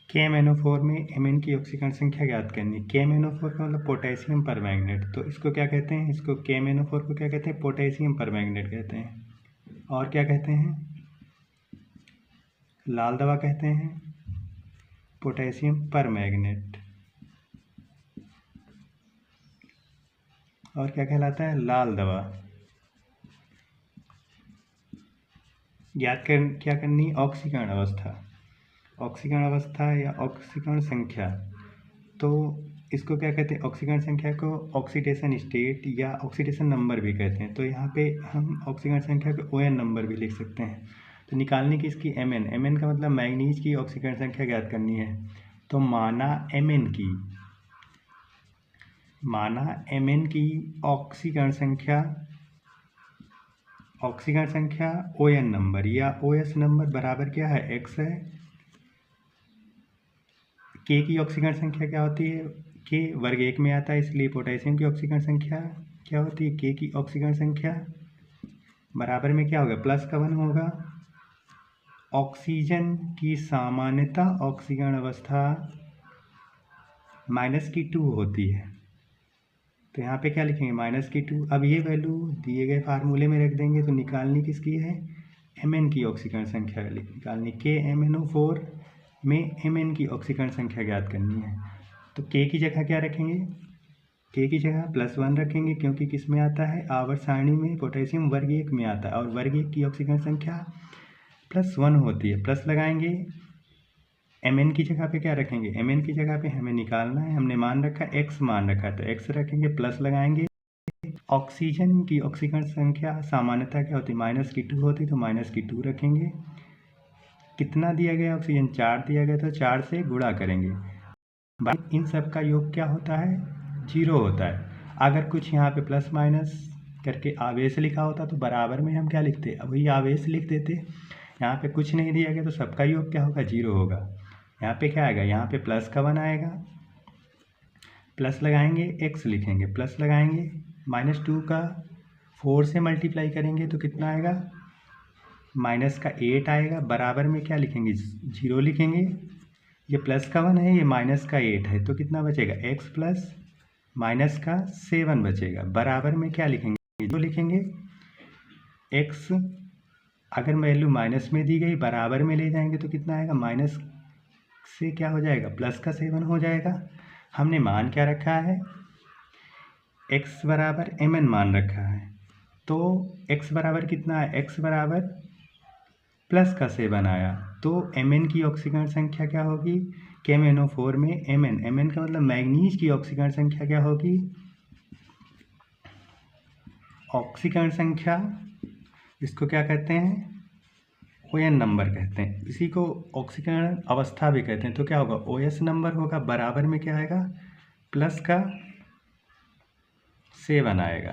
KMnO4 में Mn की ऑक्सीकरण संख्या ज्ञात करनी। KMnO4 का मतलब पोटेशियम परमैंगनेट, तो इसको क्या कहते हैं? इसको KMnO4 को क्या कहते हैं? पोटेशियम परमैंगनेट कहते हैं। और क्या कहते हैं? लाल दवा कहते हैं पोटेशियम परमैंगनेट। और क्या कहलाता है? लाल दवा। क्या करनी? ऑक्सीकरण अवस्था, ऑक्सीकरण अवस्था या ऑक्सीकरण संख्या। तो इसको क्या कहते हैं? ऑक्सीकरण संख्या को ऑक्सीडेशन स्टेट या ऑक्सीडेशन नंबर भी कहते हैं। तो यहाँ पे हम ऑक्सीकरण संख्या को ON नंबर भी लिख सकते हैं। तो निकालने की इसकी Mn का मतलब मैग्नीज की ऑक्सीकरण संख्या ज्ञात करनी है। तो माना Mn की ऑक्सीकरण संख्या ON नंबर या OS नंबर बराबर क्या है? X है। K की ऑक्सीकरण संख्या क्या होती है? K वर्ग 1 में आता है, इसलिए पोटेशियम की ऑक्सीकरण संख्या क्या होती है? K की ऑक्सीकरण संख्या बराबर में क्या होगा? +1 होगा। ऑक्सीजन की सामान्यतः ऑक्सीकरण अवस्था -2 होती है। तो यहाँ पे क्या लिखेंगे? -2। अब ये वैल्यू दिए गए फार्मूले में रख देंगे। तो निकालनी किसकी है? Mn की ऑक्सीकरण संख्या निकालनी। KMnO4 में Mn की ऑक्सीकरण संख्या ज्ञात करनी है। तो K की जगह क्या रखेंगे? K की जगह +1 रखेंगे, क्योंकि किस में आता है? आवर्त सारणी में पोटेशियम वर्ग 1 में आता है और वर्ग 1 की ऑक्सीकरण संख्या +1 होती है। प्लस लगाएंगे। Mn की जगह पे क्या रखेंगे? Mn की जगह पे हमें निकालना है, हमने मान रखा X मान रखा है, तो X रखेंगे, प्लस लगाएंगे। ऑक्सीजन की ऑक्सीकरण संख्या सामान्यतः क्या होती है? -2 होती है, तो -2 रखेंगे। कितना दिया गया? ऑक्सीजन 4 दिया गया, तो 4 से गुणा करेंगे। इन सब का योग क्या होता है? 0 होता है। अगर कुछ यहाँ पे प्लस माइनस करके आवेश लिखा होता तो बराबर में हम क्या लिखते? अब वही आवेश लिख देते। यहाँ पे कुछ नहीं दिया गया, तो सबका योग क्या होगा? 0 होगा। यहाँ पे क्या आएगा? यहाँ पे +1 आएगा, प्लस लगाएंगे, X लिखेंगे, प्लस लगाएंगे। -2 का 4 से मल्टीप्लाई करेंगे तो कितना आएगा? -8 आएगा। बराबर में क्या लिखेंगे? 0 लिखेंगे। ये +1 है, ये -8 है, तो कितना बचेगा? X प्लस -7 बचेगा। बराबर में क्या लिखेंगे? जो लिखेंगे X, अगर वैल्यू माइनस में दी गई बराबर में ले जाएंगे तो कितना आएगा? माइनस से क्या हो जाएगा? +7 हो जाएगा। हमने मान क्या रखा है? X बराबर Mn मान रखा है। तो X बराबर कितना है? X बराबर +7 आया। तो Mn की ऑक्सीकरण संख्या क्या होगी? KMnO4 में Mn का मतलब मैग्नीज की ऑक्सीकरण संख्या क्या होगी? ऑक्सीकरण संख्या, इसको क्या कहते हैं? ON नंबर कहते हैं। इसी को ऑक्सीकरण अवस्था भी कहते हैं। तो क्या होगा? OS नंबर होगा। बराबर में क्या आएगा? +7 आएगा।